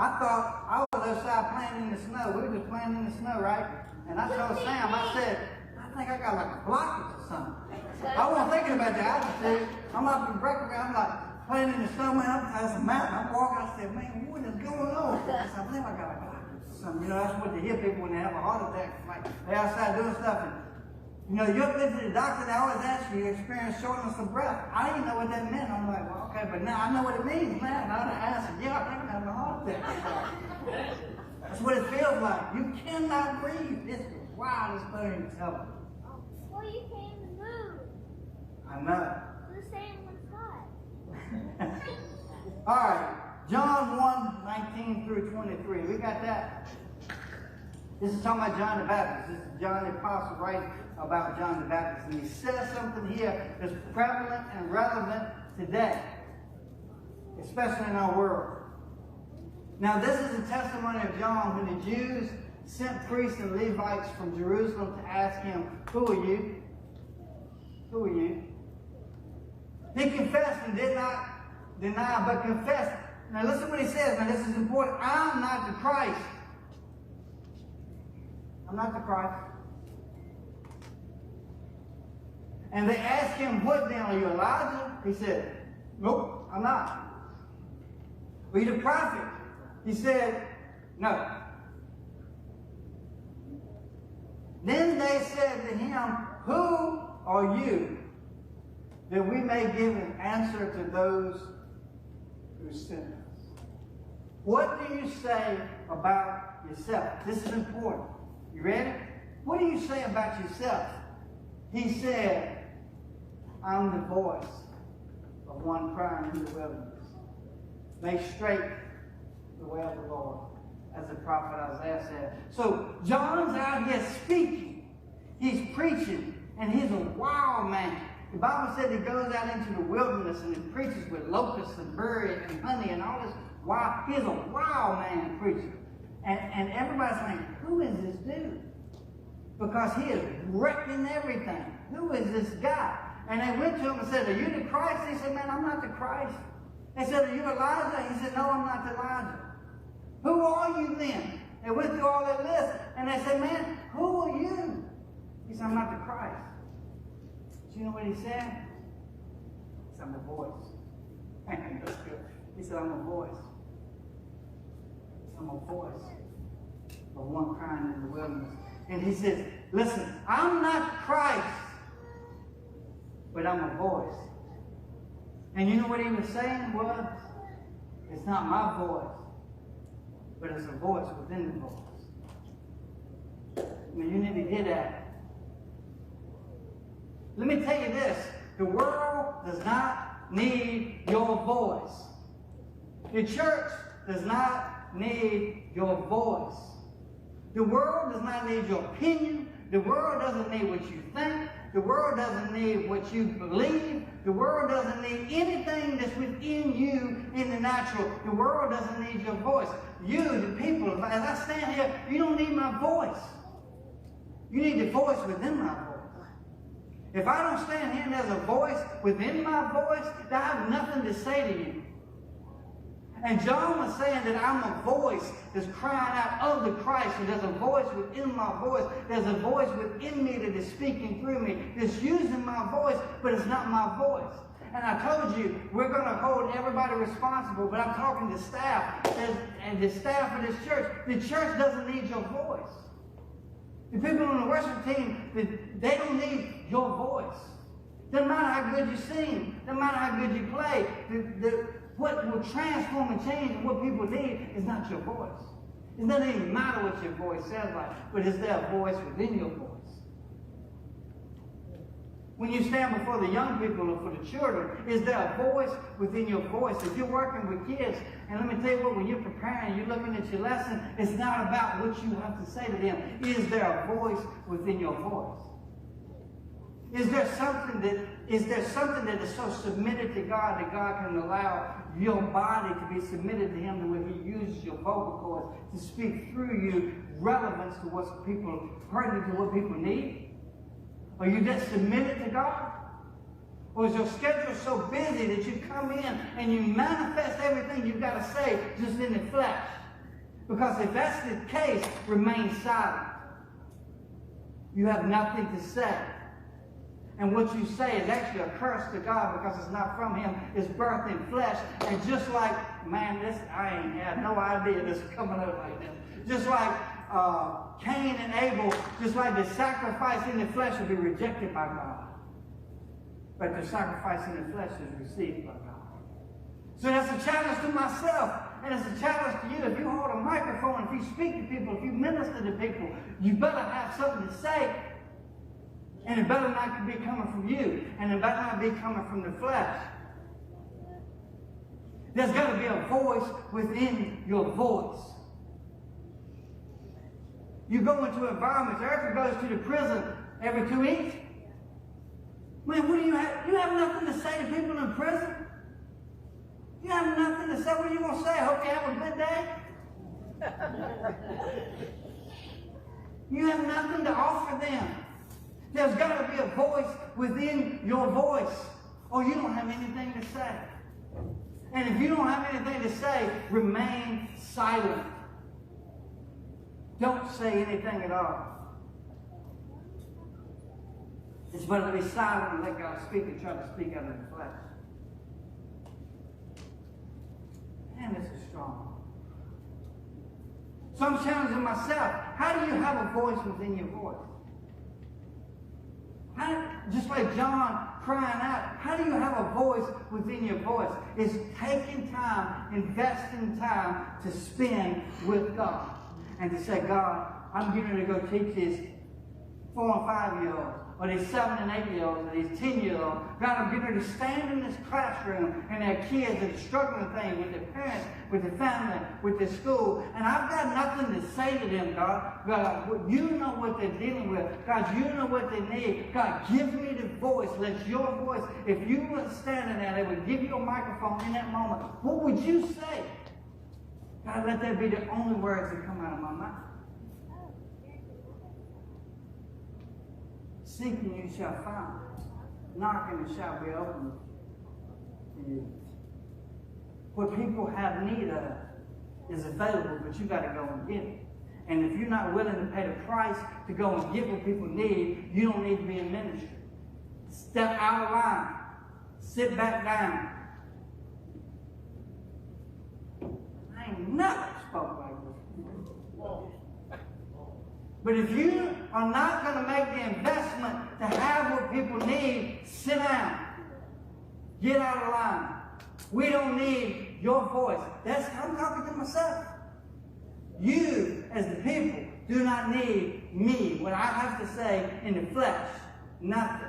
I thought I was outside playing in the snow. We were just playing in the snow, right? And I told Sam, I said, I think I got like a blockage or something. I wasn't thinking about that. I just said, I'm up in breakfast, I'm like playing in the snow, man. I was mad. I'm walking, I said, man, what is going on? I said, I think I got a blockage or something. You know, that's what they hear people when they have a heart attack. Like, they're outside doing stuff. And, you know, you've been to the doctor, they always ask you, you experience shortness of breath. I didn't know what that meant. I'm like, well, okay, but now I know what it means, man. And I answered, yeah, I think I'm having a heart attack. That's what it feels like. You cannot breathe. It's the wildest thing ever. Well, you came to move. I know. The same with God. All right, John 1:19 through 23. We got that. This is talking about John the Baptist. This is John the Apostle writing about John the Baptist. And he says something here that's prevalent and relevant today, especially in our world. Now, this is a testimony of John when the Jews sent priests and Levites from Jerusalem to ask him, who are you? Who are you? He confessed and did not deny, but confessed. Now, listen what he says. Now, this is important. I'm not the Christ. I'm not the Christ. And they asked him, what then? Are you Elijah? He said, nope, I'm not. Are you the prophet? He said, no. Then they said to him, who are you? That we may give an answer to those who sent us. What do you say about yourself? This is important. You ready? What do you say about yourself? He said, I'm the voice of one crying in the wilderness. Make straight the way of the Lord, as the prophet Isaiah said. So John's out here speaking. He's preaching, and he's a wild man. The Bible said he goes out into the wilderness and he preaches with locusts and berries and honey and all this wild. He's a wild man preacher. And everybody's saying, who is this dude? Because he is wrecking everything. Who is this guy? And they went to him and said, are you the Christ? He said, man, I'm not the Christ. They said, are you Elijah? He said, no, I'm not Elijah. Who are you then? They went through all that list. And they said, man, who are you? He said, I'm not the Christ. Do you know what he said? He said, I'm a voice. That's good. He said, I'm a voice. I'm a voice of one crying in the wilderness. And he says, listen, I'm not Christ, but I'm a voice. And you know what he was saying was, it's not my voice, but it's a voice within the voice. I mean, you need to hear that. Let me tell you this. The world does not need your voice. The church does not need your voice. The world does not need your opinion. The world doesn't need what you think. The world doesn't need what you believe. The world doesn't need anything that's within you in the natural. The world doesn't need your voice. You, the people, as I stand here, you don't need my voice. You need the voice within my voice. If I don't stand here and there's a voice within my voice, then I have nothing to say to you. And John was saying that I'm a voice that's crying out of the Christ. And there's a voice within my voice. There's a voice within me that is speaking through me. That's using my voice, but it's not my voice. And I told you, we're going to hold everybody responsible, but I'm talking to staff and the staff of this church. The church doesn't need your voice. The people on the worship team, they don't need your voice. Doesn't matter how good you sing. Doesn't matter how good you play. What will transform and change and what people need is not your voice. It doesn't even matter what your voice sounds like, but is there a voice within your voice? When you stand before the young people or for the children, is there a voice within your voice? If you're working with kids, and let me tell you what, when you're preparing, you're looking at your lesson, it's not about what you have to say to them. Is there a voice within your voice? Is there something that is so submitted to God that God can allow your body to be submitted to Him to where He uses your vocal cords to speak through you relevance to what people, pertinent to what people need? Are you just submitted to God? Or is your schedule so busy that you come in and you manifest everything you've got to say just in the flesh? Because if that's the case, remain silent. You have nothing to say. And what you say is actually a curse to God because it's not from Him. It's birthed in flesh. And just like, man, I ain't had no idea this is coming up like this. Just like Cain and Abel, just like the sacrifice in the flesh will be rejected by God. But the sacrifice in the flesh is received by God. So that's a challenge to myself. And it's a challenge to you. If you hold a microphone, if you speak to people, if you minister to people, you better have something to say. And it better not be coming from you. And it better not be coming from the flesh. There's got to be a voice within your voice. You go into environments. Erica goes to the prison every 2 weeks. Man, what do you have? You have nothing to say to people in prison? You have nothing to say. What are you going to say? I hope you have a good day. You have nothing to offer them. There's got to be a voice within your voice, or you don't have anything to say. And if you don't have anything to say, remain silent. Don't say anything at all. It's better to be silent and let God speak and try to speak out of the flesh. Man, this is strong. So I'm challenging myself. How do you have a voice within your voice? Just like John crying out, how do you have a voice within your voice? It's taking time, investing time to spend with God. And to say, God, I'm getting to go teach these 4 and 5-year-olds, or these 7 and 8-year-olds, or these 10-year-olds. God, I'm getting to stand in this classroom, and their kids are struggling things with their parents, with their family, with their school. And I've got nothing to say to them, God. God, you know what they're dealing with. God, you know what they need. God, give me the voice. Let your voice, if you were standing there, they would give you a microphone in that moment. What would you say? God, let that be the only words that come out of my mouth. Seeking you shall find. Knocking it shall be opened to you. What people have need of is available, but you got to go and get it. And if you're not willing to pay the price to go and get what people need, you don't need to be in ministry. Step out of line. Sit back down. I ain't never spoke like this. But if you are not going to make the investment to have what people need, sit down. Get out of line. We don't need your voice. I'm talking to myself. You, as the people, do not need me, what I have to say in the flesh. Nothing.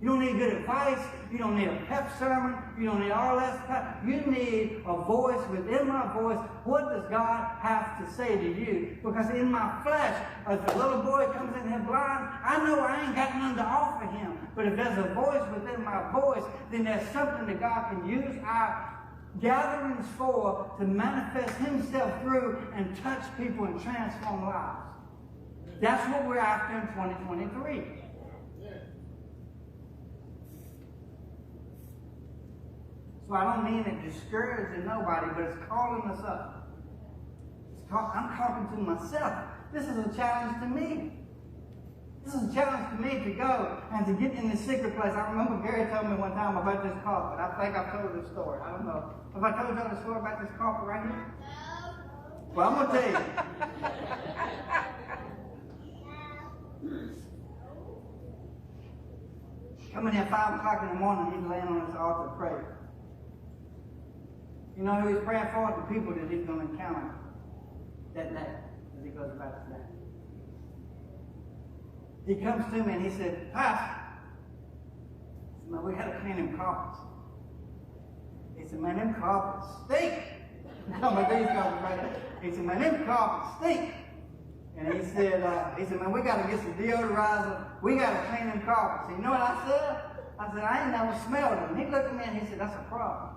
You don't need good advice. You don't need a pep sermon. You don't need all that stuff. You need a voice within my voice. What does God have to say to you? Because in my flesh, as a little boy comes in here blind, I know I ain't got nothing to offer him. But if there's a voice within my voice, then there's something that God can use our gatherings for to manifest himself through and touch people and transform lives. That's what we're after in 2023. So I don't mean it discouraging nobody, but it's calling us up. I'm talking to myself. This is a challenge to me. This is a challenge to me to go and to get in the secret place. I remember Gary told me one time about this carpet. I think I've told this story. I don't know. Have I told y'all the story about this carpet right here? Well, I'm going to tell you. Coming in 5 o'clock in the morning, he's laying on this altar praying. You know who he's praying for? The people that he's going to encounter that day as he goes about his day. He comes to me and he said, Pastor, man, we got to clean them carpets. He said, man, them carpets stink. I'm talking about these carpets right there. He said, man, them carpets stink. And he said, man, we got to get some deodorizer. We got to clean them carpets. And you know what I said? I said, I ain't never smelled them. He looked at me and he said, that's a problem.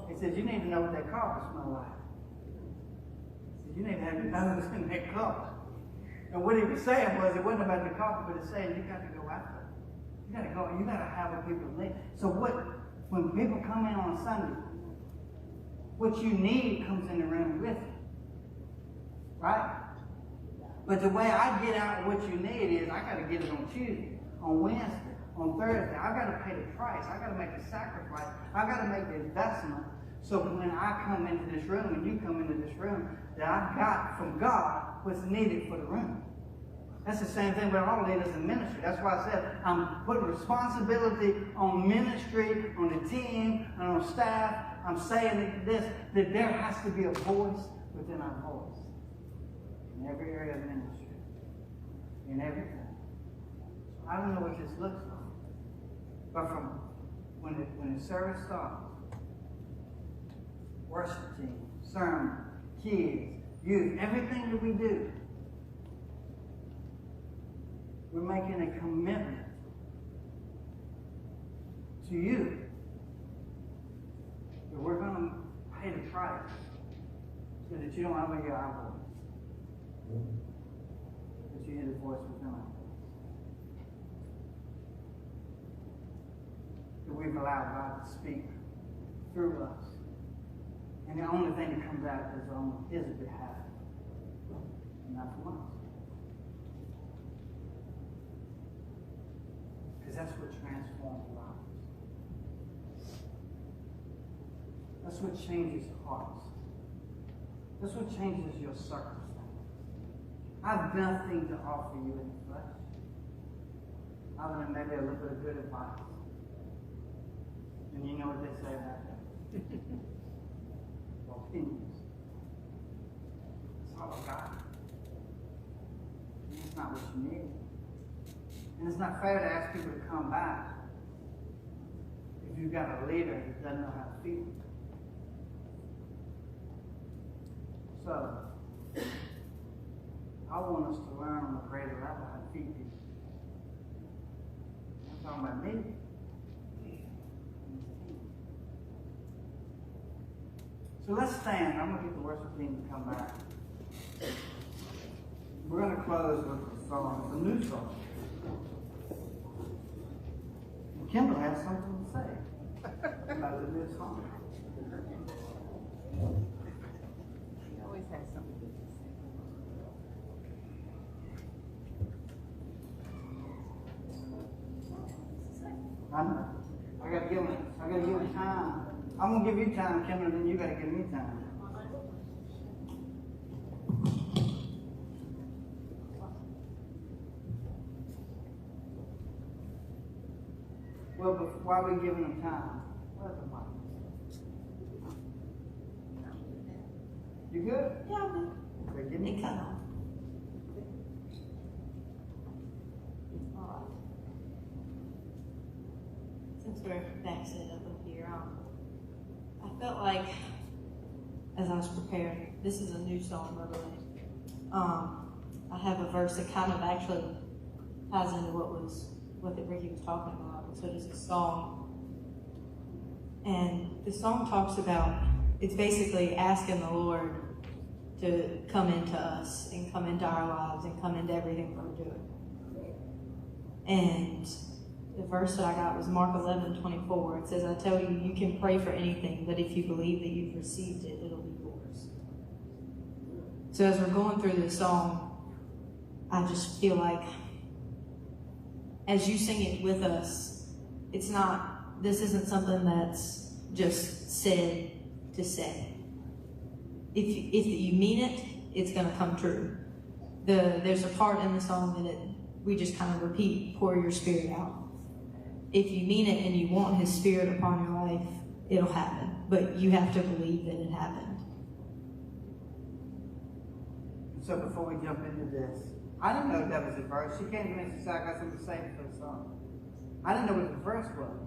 He said, you need to know what that carpet smells like. He said, you need to have your nose in that carpet. And what he was saying was, it wasn't about the carpet, but it's saying you got to go after it. You got to go, you got to have what people need. So when people come in on a Sunday, what you need comes in the room with you. Right? But the way I get out what you need is I got to get it on Tuesday, on Wednesday, on Thursday. I've got to pay the price. I've got to make the sacrifice. I've got to make the investment. So when I come into this room and you come into this room, that I've got from God what's needed for the room. That's the same thing with all leaders in ministry. That's why I said I'm putting responsibility on ministry, on the team, and on staff. I'm saying this, that there has to be a voice within our voice. In every area of ministry. In everything. I don't know what this looks like. But from when the service starts, worship team, sermon, kids, youth, everything that we do, we're making a commitment to you that we're going to pay the price so that you don't have to hear our voice, but you hear the voice within our voice. That we've allowed God to speak through us. And the only thing that comes out is on His behalf, not from us. Because that's what transforms lives. That's what changes hearts. That's what changes your circumstance. I've nothing to offer you in the flesh, other than maybe a little bit of good advice. And you know what they say about that. Opinions. It's all about God. It's not what you need. And it's not fair to ask people to come back if you've got a leader that doesn't know how to feed them. So, I want us to learn on a greater level how to feed people. I'm talking about me. So let's stand. I'm going to get the worship team to come back. We're going to close with a song. It's a new song. And Kendall has something to say about the new song. She always has something good to say. I know. I got to give him time. I'm going to give you time, Kendall, then you got to give me time. Well, but while we're giving them time, where's the mic? You good? Yeah, I'm good. Okay, give me It cut time. off. Alright. Since we're back set up here, I felt like, as I was preparing, this is a new song, by the way. I have a verse that kind of actually ties into what Ricky was talking about. So it is a song. And the song talks about, it's basically asking the Lord to come into us and come into our lives and come into everything we're doing. And the verse that I got was Mark 11:24. It says, I tell you, you can pray for anything, but if you believe that you've received it, it'll be yours. So as we're going through this song, I just feel like as you sing it with us, this isn't something that's just said to say. If you mean it, it's going to come true. There's a part in the song that we just kind of repeat, pour your spirit out. If you mean it and you want His Spirit upon your life, it'll happen. But you have to believe that it happened. So before we jump into this, I didn't know that was a verse. She came to me and said, I got something to say for the song. I didn't know what the verse was.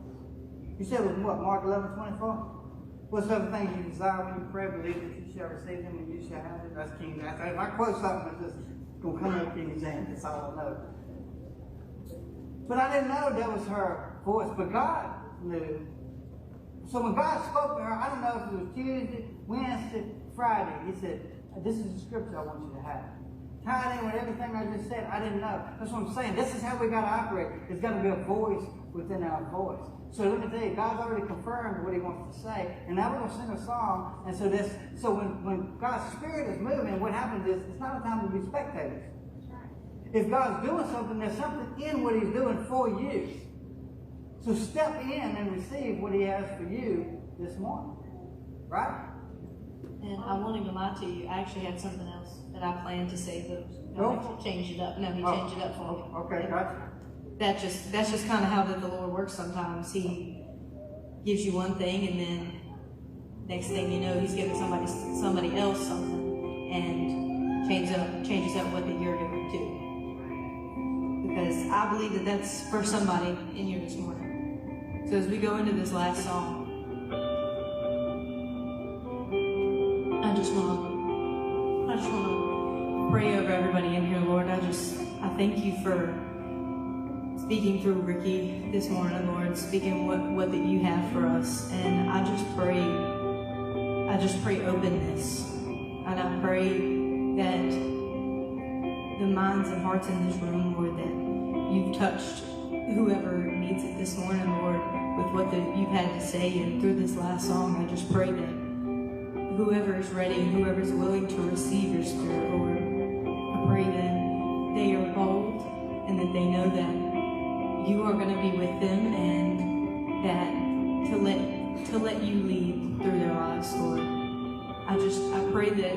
You said it was what, Mark 11:24? Whatsoever things you desire when you pray, believe that you shall receive them and you shall have it. That's King James. If I quote something, it's just going to come up King James. That's all I know. But I didn't know that was her voice. But God knew. So when God spoke to her, I don't know if it was Tuesday, Wednesday, Friday. He said, this is the scripture I want you to have. Tied in with everything I just said, I didn't know. That's what I'm saying. This is how we got to operate. There's got to be a voice within our voice. So let me tell you, God's already confirmed what he wants to say. And now we're going to sing a song. And so when God's Spirit is moving, what happens is it's not a time to be spectators. If God's doing something, there's something in what he's doing for you. So step in and receive what he has for you this morning. Right? And I won't even lie to you, I actually had something else that I planned to say, but No? God actually changed it up. No, he changed it up for me. Okay, gotcha. That's just kind of how the Lord works sometimes. He gives you one thing, and then next thing you know, he's giving somebody else something, and changes up what that you're doing too. Because I believe that that's for somebody in here this morning. So as we go into this last song, I just want to pray over everybody in here, Lord. I thank you for speaking through Ricky this morning, Lord, speaking what that you have for us. And I just pray openness. And I pray that the minds and hearts in this room, Lord, that you've touched whoever needs it this morning, Lord, with what you've had to say. And through this last song, I just pray that whoever is ready and whoever is willing to receive your Spirit, Lord, I pray that they are bold and that they know that you are going to be with them, and that to let you lead through their lives, Lord. I pray that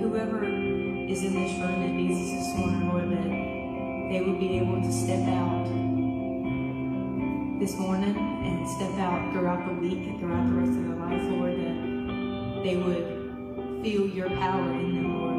whoever is in this room that needs us this morning, Lord, that they will be able to step out this morning and step out throughout the week and throughout the rest of their life, Lord, that they would feel your power in them, Lord.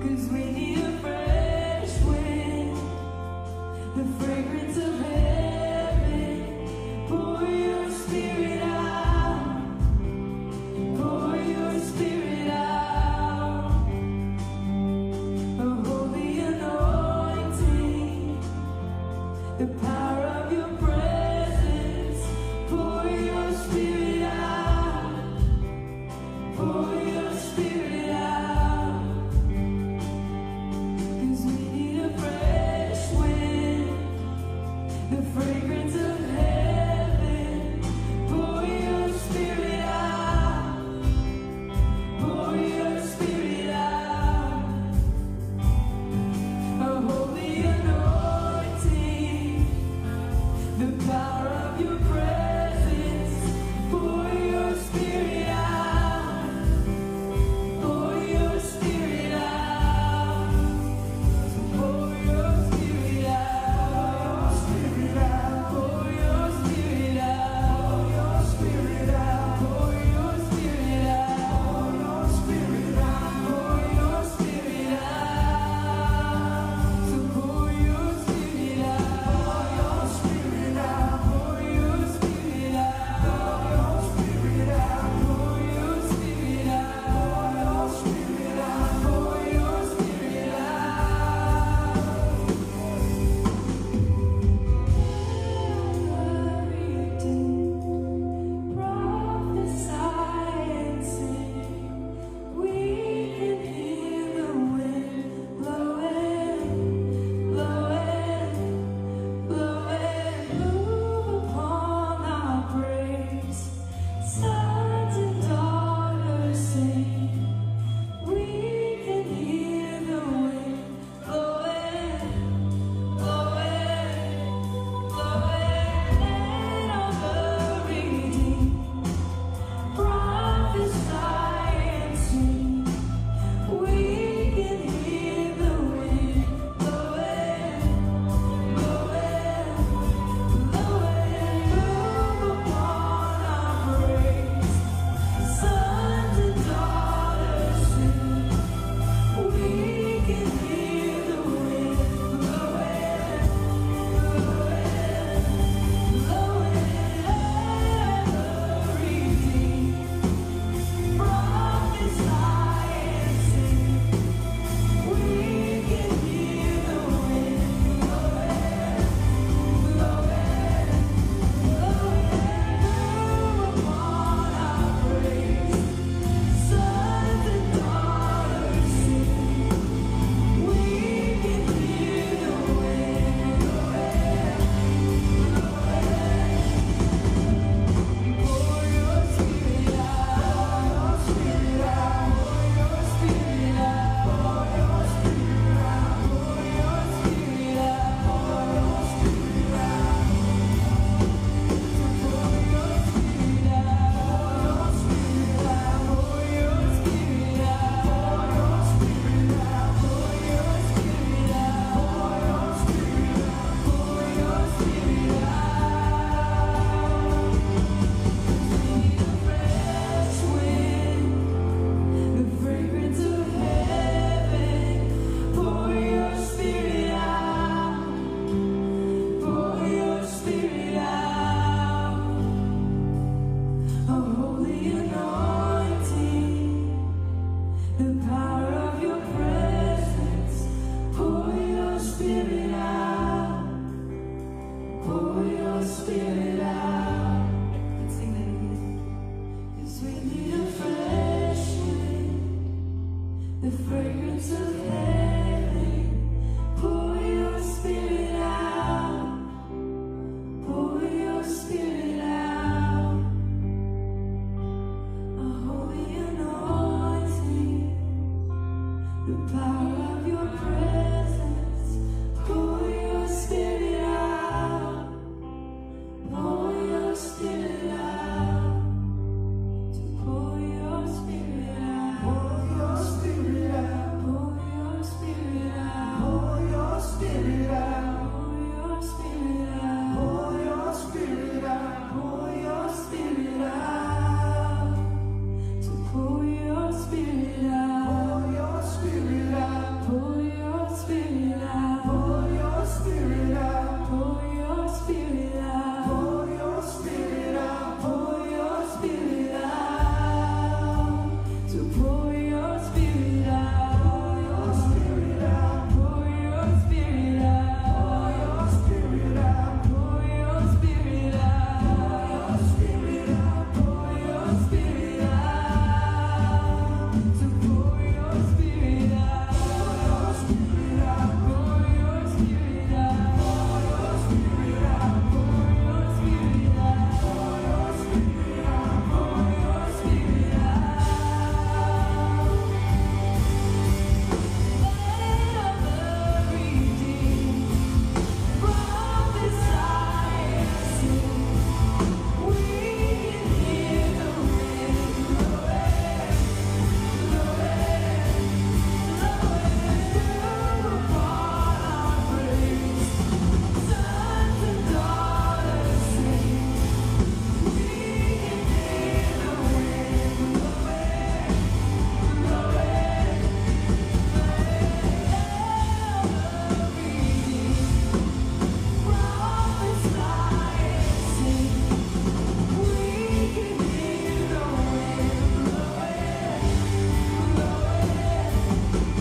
Cause we the fragrance of heaven. Pour your spirit out, pour your spirit out. A holy anointing, the power of your presence. Pour your spirit out, pour your spirit out. To pour your spirit out, pour your spirit out, pour your spirit out, pour your spirit out, pour your spirit out, pour your spirit out, pour your spirit out. To pour your spirit out, pour your spirit out, pour your spirit out, pour your spirit out, pour your spirit out, pour your spirit out, pour your spirit out. To pour your spirit out, pour your spirit out, pour your spirit out, pour your spirit out, pour your spirit out, pour your spirit out, to pour your spirit out, pour your spirit out, pour your spirit out, pour your spirit out, pour your spirit out, pour your spirit out, pour your spirit out. Light of the redeemed, prophesy and sing. We can hear the wind blowing, blowing,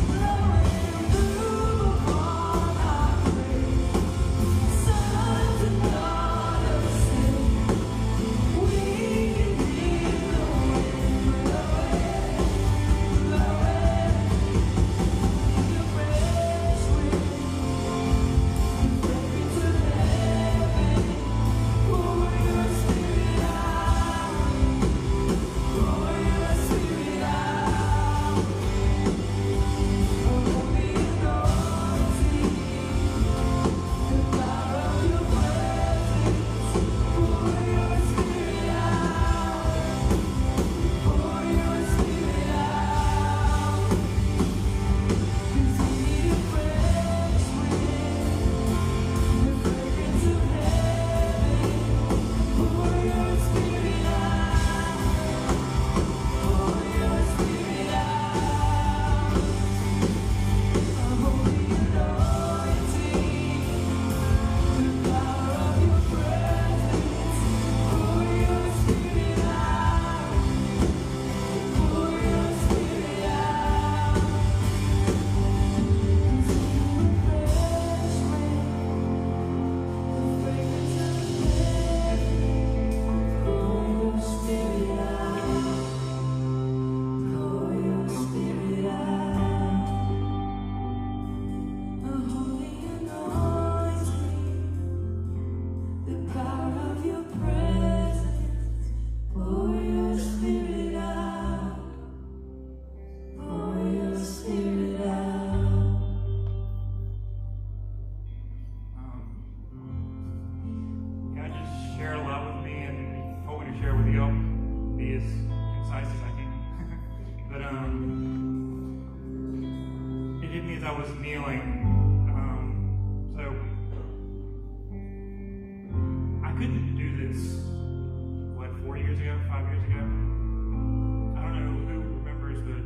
blowing through upon our praise. Sons and daughters sing. We can hear the wind blowing, blowing, God just shared a lot with me, and hoping to share with you. I'll be as concise as I can. But it hit me as I was kneeling. So I couldn't do this. What, 4 years ago, 5 years ago? I don't know who remembers, but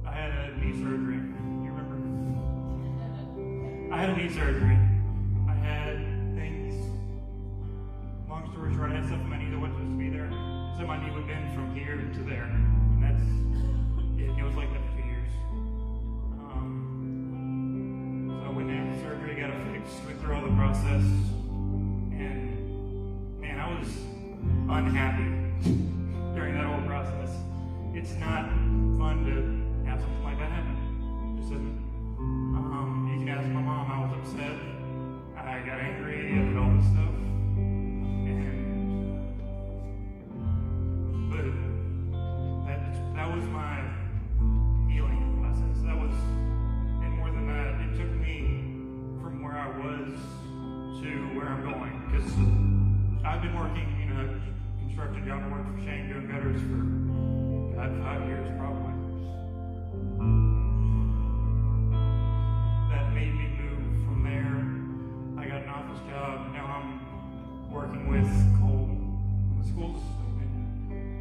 I had a knee surgery. You remember? I had a knee surgery. I had things. Long story short, I had stuff in my knee that wasn't supposed to be there. So my knee would bend from here to there. And that's it. It was like that for 2 years. So I went in for surgery, got it fixed, went through all the process. And man, I was unhappy during that whole process. It's not fun to have something like that happen. I got angry, I did all this stuff. But that was my healing process. And more than that, it took me from where I was to where I'm going. Because I've been working in a construction job. I worked for Shane doing gutters for, God, 5 years probably. That made me move from there. I got an office job. Now I'm working with Cole in the schools.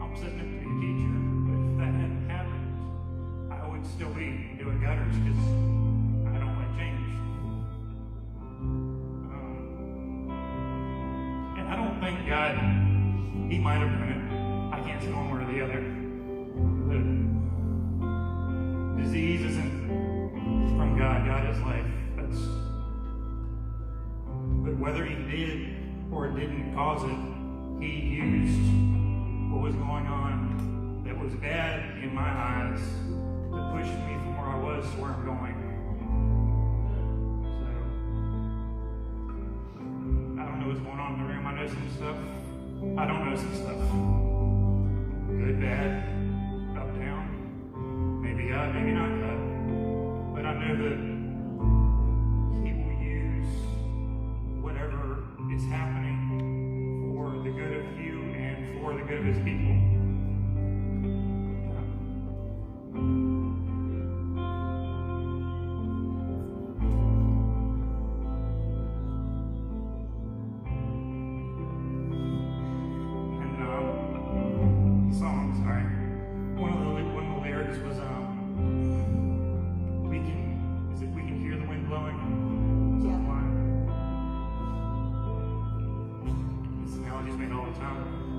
I'm setting up to be a teacher. But if that hadn't happened, I would still be doing gutters because I don't like change. And I don't think God, He might have done it. I can't say one way or the other. The disease isn't from God. God is life. But whether He did or didn't cause it, He used what was going on that was bad in my eyes to push me from where I was to where I'm going. So I don't know what's going on in the room. I know some stuff. I don't know some stuff. Good, bad, up, down. Maybe God, maybe not God. But I know that He will use whatever is happening for the good of you and for the good of His people.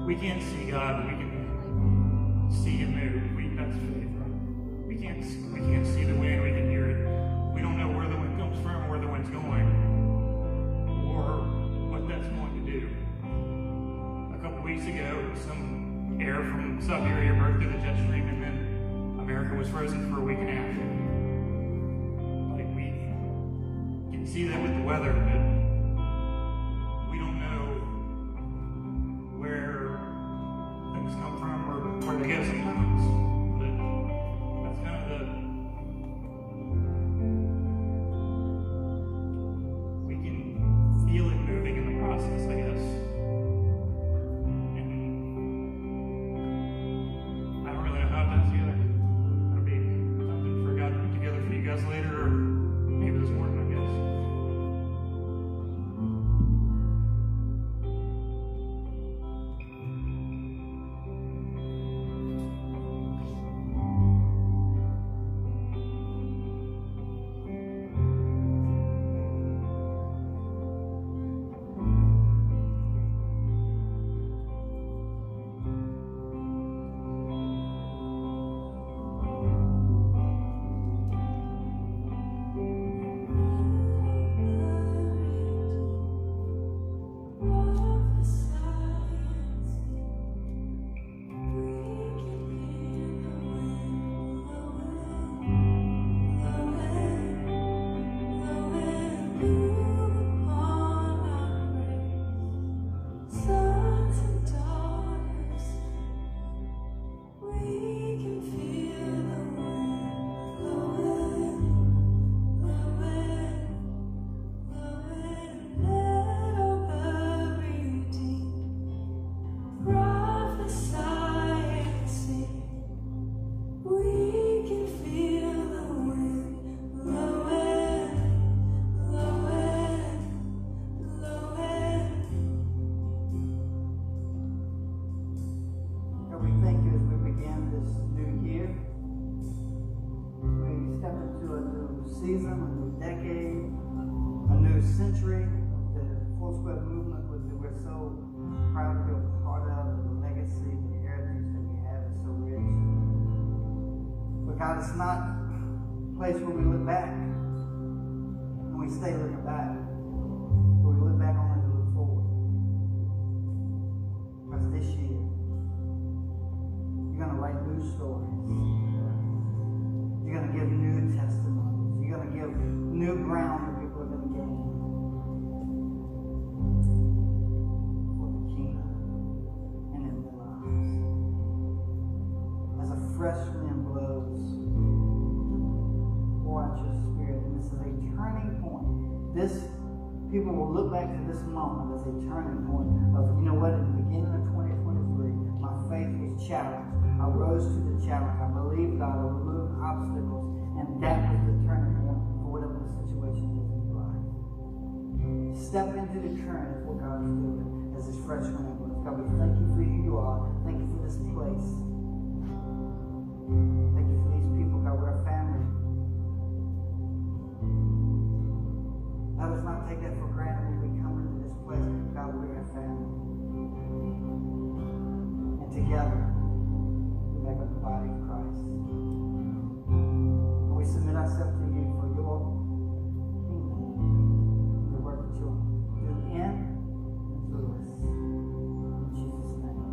We can't see God, but we can see Him move. That's faith, right? We can't see the wind, we can hear it. We don't know where the wind comes from or where the wind's going, or what that's going to do. A couple weeks ago, some air from Siberia broke through the jet stream, and then America was frozen for a week and a half. Like, we can see that with the weather, but we don't know where things come from or where they go sometimes. But that's kind of we can feel it moving in the process, I guess. And I don't really know how it ties together. That'll be something for God to put together for you guys later, or maybe this morning, I guess. Season, a new decade, a new century. The Foursquare movement, which we're so proud to be a part of, the legacy, the heritage that we have is so rich. But God, it's not a place where we look back and we stay looking back, but we look back only to look forward. Because this year, you're going to write new stories. You're going to give new testimonies. You're going to give new ground that people are going to gain. wind blows, pour out your spirit. And this is a turning point. People will look back to this moment as a turning point of, you know what, in the beginning of 2023, my faith was challenged. I rose to the challenge. I believed God. I removed obstacles. And that was the turning point for whatever the situation is in your life. Step into the current of what God is doing as this fresh wind blows. God, we thank you for who you are. Thank you for this place. Thank you for these people. God, we're a family. Let us not take that for granted when we come into this place. God, we're a family. And together, we make up the body of Christ. And we submit ourselves to you for your kingdom, the work that you'll do in and through us. In Jesus' name.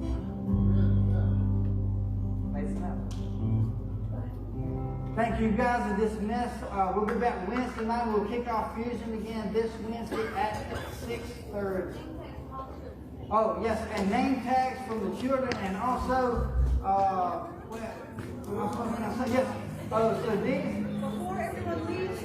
Amen. Mason up. Thank you, guys are dismissed. We'll be back Wednesday night. We'll kick off Fusion again this Wednesday at 6:30. Oh, yes, and name tags from the children, and also, yes. Oh, so these. Before everyone leaves,